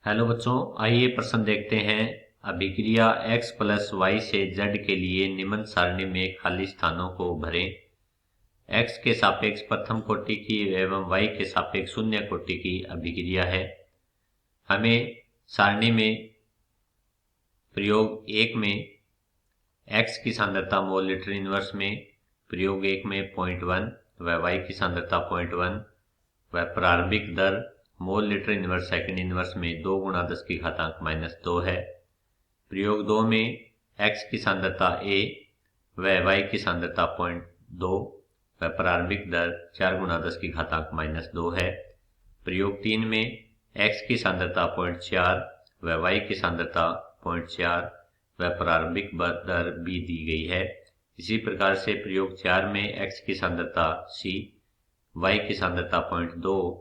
Hello बच्चों, आइए प्रश्न देखते हैं। अभिक्रिया x प्लस वाई से z के लिए निम्न सारणी में खाली स्थानों को भरें। x के सापेक्ष प्रथम कोटि की एवं y के सापेक्ष शून्य कोटि की अभिक्रिया है। हमें सारणी में प्रयोग एक में x की सांद्रता मोल लीटर इनवर्स में, प्रयोग एक में 0.1 व y की सांद्रता 0.1 व प्रारंभिक दर mole litre inverse second inverse में 2 गुणा 10 की घातांक -2 है। प्रयोग 2 में x की सांद्रता a व y की सांद्रता 0.2 व प्रारंभिक दर 4 गुणा 10 की घातांक -2 है। प्रयोग 3 में x की सांद्रता 0.4 व y की सांद्रता 0.4 व प्रारंभिक दर b दी गई है। इसी प्रकार से प्रयोग 4 में x की सांद्रता c, y की सांद्रता 0.2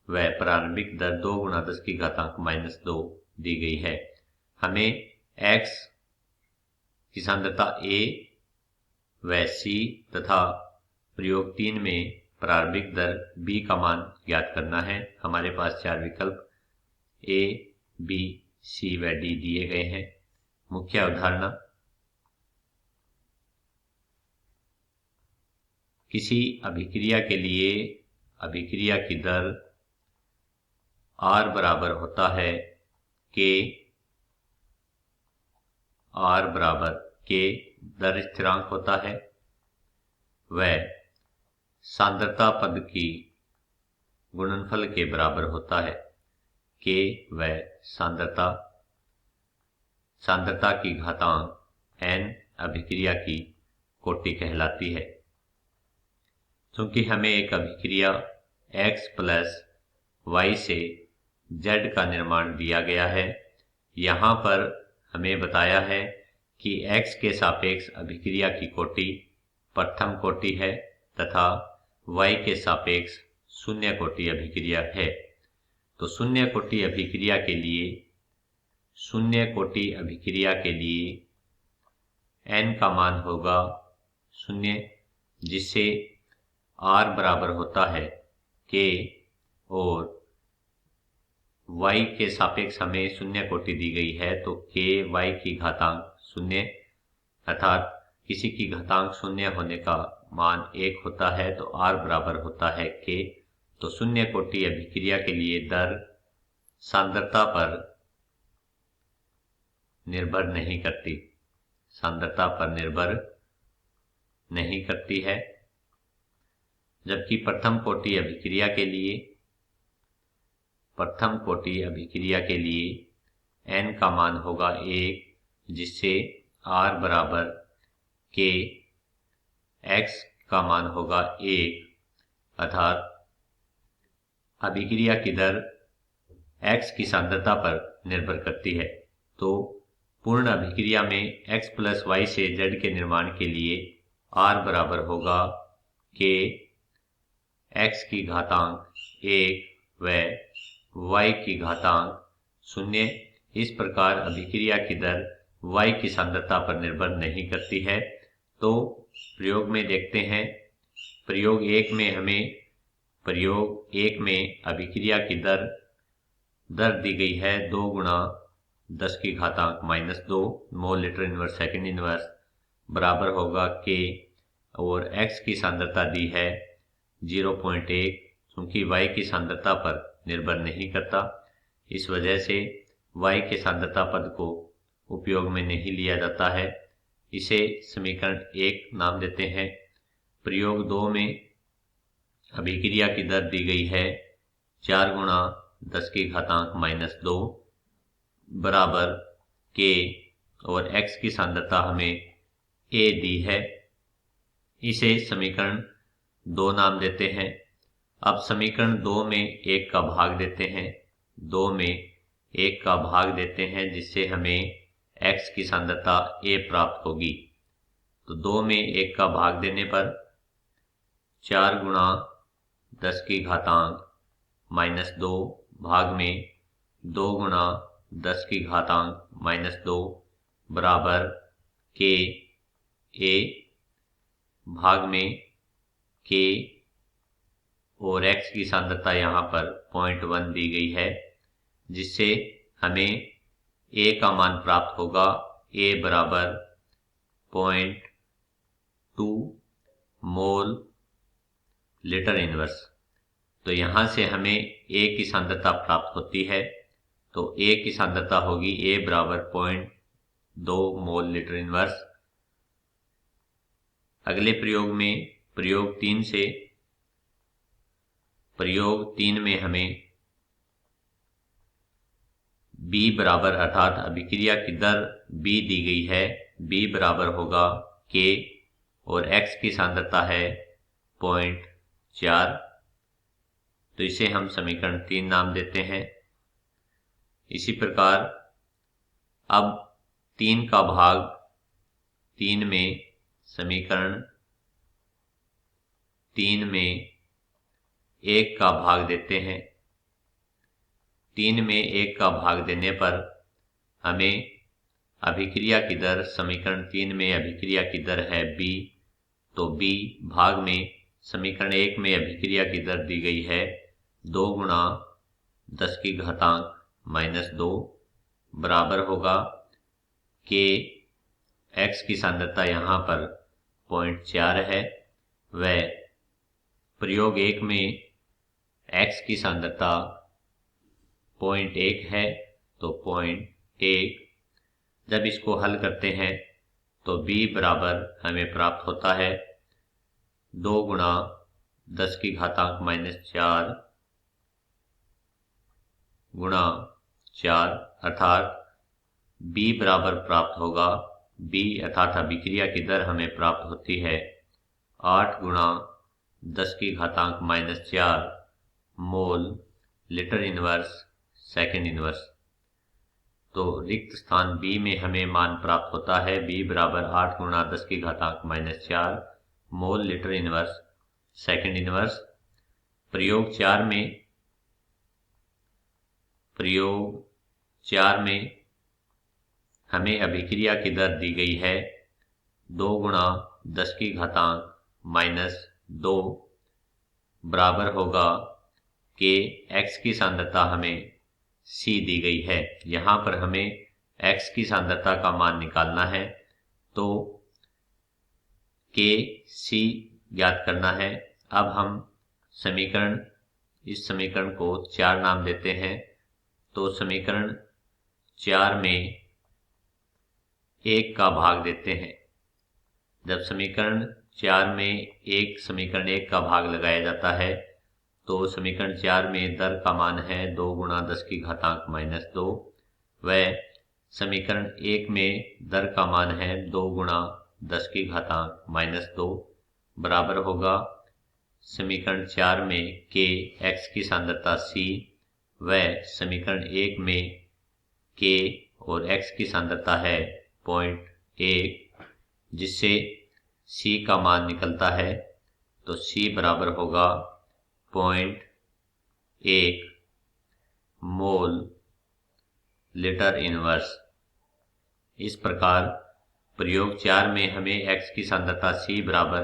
व प्रारंभिक दर 2 गुणा 10 की घातांक -2 दी गई है। हमें x की सांद्रता a व c तथा प्रयोग 3 में प्रारंभिक दर b का मान ज्ञात करना है। हमारे पास 4 विकल्प a, b, c व d दिए गए हैं। मुख्य अवधारणा: किसी अभिक्रिया के लिए अभिक्रिया की दर R बराबर होता है K, R बराबर K दर स्थिरांक होता है, वह सांद्रता पद की गुणनफल के बराबर होता है। K व सांद्रता की घातांक n अभिक्रिया की कोटि कहलाती है। क्योंकि हमें एक अभिक्रिया x प्लस y से z का निर्माण दिया गया है, यहाँ पर हमें बताया है कि x के सापेक्ष अभिक्रिया की कोटि प्रथम कोटि है तथा y के सापेक्ष शून्य कोटि अभिक्रिया है। तो शून्य कोटि अभिक्रिया के लिए n का मान होगा 0, जिससे r बराबर होता है k और y के सापेक्ष हमें शून्य कोटि दी गई है, तो k y की घातांक 0 अर्थात किसी की घातांक 0 होने का मान 1 होता है, तो r बराबर होता है k। तो शून्य कोटि अभिक्रिया के लिए दर सांद्रता पर निर्भर नहीं करती है, जबकि प्रथम कोटि अभिक्रिया के लिए n का मान होगा 1, जिससे r बराबर k, x का मान होगा 1 अर्थात अभिक्रिया की दर x की सांद्रता पर निर्भर करती है। तो पूर्ण अभिक्रिया में x प्लस y से z के निर्माण के लिए r बराबर होगा k x की घातांक 1 व y की घातांक 0। इस प्रकार अभिक्रिया की दर y की सांद्रता पर निर्भर नहीं करती है। तो प्रयोग में देखते हैं। प्रयोग एक में अभिक्रिया की दर दी गई है 2 गुणा 10 की घातांक -2 मोल लीटर इनवर्स सेकंड इनवर्स बराबर होगा k और x की सांद्रता दी है 0.1, क्योंकि y की सांद्रता पर निर्भर नहीं करता। इस वजह से y के सांद्रता पद को उपयोग में नहीं लिया जाता है। इसे समीकरण 1 नाम देते हैं। प्रयोग 2 में अभिक्रिया की दर दी गई है 4 गुणा 10 की घातांक -2 बराबर k और x की सांद्रता हमें a दी है। इसे समीकरण 2 नाम देते हैं। अब समीकरण 2 में 1 का भाग देते हैं, जिससे हमें x की सांद्रता a प्राप्त होगी। तो 2 में 1 का भाग देने पर 4 गुणा 10 की घातांक -2 भाग में 2 गुणा 10 की घातांक -2 बराबर k a भाग में k और x की सांद्रता यहाँ पर 0.1 दी गई है, जिससे हमें ए का मान प्राप्त होगा। ए बराबर 0.2 मोल लीटर इनवर्स। तो यहाँ से हमें ए की सांद्रता प्राप्त होती है। तो ए की सांद्रता होगी ए बराबर 0.2 मोल लीटर इनवर्स। अगले प्रयोग में प्रयोग 3 में हमें B बराबर अर्थात अभिक्रिया की दर B दी गई है। B बराबर होगा K और X की सांद्रता है 0.4। तो इसे हम समीकरण 3 नाम देते हैं। इसी प्रकार अब 3 का भाग 3 में समीकरण 3 में 1 का भाग देते हैं। 3 में 1 का भाग देने पर हमें अभिक्रिया की दर, समीकरण 3 में अभिक्रिया की दर है B, तो B भाग में समीकरण 1 में अभिक्रिया की दर दी गई है 2 गुणा 10 की घातांक -2 बराबर होगा K। X की सांद्रता यहाँ पर 0.4 है। वह प्रयोग 1 में X की सांद्रता 0.1 है, तो 0.1। जब इसको हल करते हैं तो B बराबर हमें प्राप्त होता है 2 गुणा 10 की घातांक -4 गुणा 4, अर्थात B बराबर प्राप्त होगा। B अर्थात अभिक्रिया की दर हमें प्राप्त होती है 8 गुणा 10 की घातांक -4 मोल लीटर इनवर्स सेकेंड इनवर्स। तो रिक्त स्थान B में हमें मान प्राप्त होता है B बराबर 8 गुणा 10 की घातांक -4 मोल लीटर इनवर्स सेकेंड इनवर्स। प्रयोग 4 में हमें अभिक्रिया की दर दी गई है 2 गुणा 10 की घातांक -2 बराबर होगा कि X की सांद्रता हमें C दी गई है। यहाँ पर हमें X की सांद्रता का मान निकालना है, तो K C ज्ञात करना है। अब हम इस समीकरण को 4 नाम देते हैं। तो समीकरण 4 में 1 का भाग देते हैं। जब समीकरण 4 में समीकरण 1 का भाग लगाया जाता है तो समीकरण 4 में दर का मान है 2 गुणा 10 की घातांक -2। वह समीकरण 1 में दर का मान है 2 गुणा 10 की घातांक -2 बराबर होगा समीकरण 4 में K X की सांद्रता C। वह समीकरण 1 में K और X की सांद्रता है 0.1, जिससे C का मान निकलता है। तो C बराबर होगा 0.1 मोल लीटर इनवर्स। इस प्रकार प्रयोग 4 में हमें X की सांद्रता C बराबर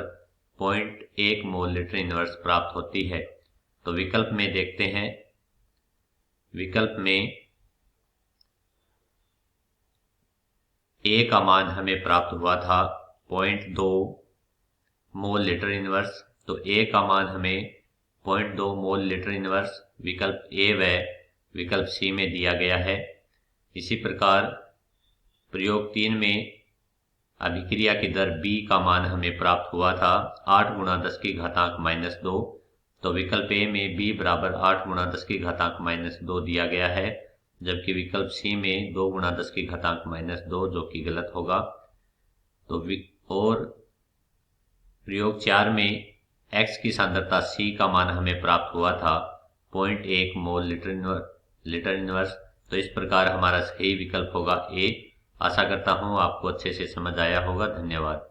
0.1 मोल लीटर इनवर्स प्राप्त होती है। तो विकल्प में देखते हैं। विकल्प में A का मान हमें प्राप्त हुआ था 0.2 मोल लीटर इनवर्स, तो A का मान हमें 0.2 मोल लीटर इनवर्स विकल्प A व विकल्प C में दिया गया है। इसी प्रकार प्रयोग 3 में अभिक्रिया की दर B का मान हमें प्राप्त हुआ था 8 गुणा 10 की घातांक -2, तो विकल्प A में B बराबर 8 गुणा 10 की घातांक -2 दिया गया है, जबकि विकल्प C में 2 गुणा 10 की घातांक -2, जो कि गलत होगा। तो और प्रयोग 4 में X की सांद्रता C का मान हमें प्राप्त हुआ था 0.1 मोल लीटर इनवर्स। तो इस प्रकार हमारा सही विकल्प होगा A। आशा करता हूँ आपको अच्छे से समझ आया होगा। धन्यवाद।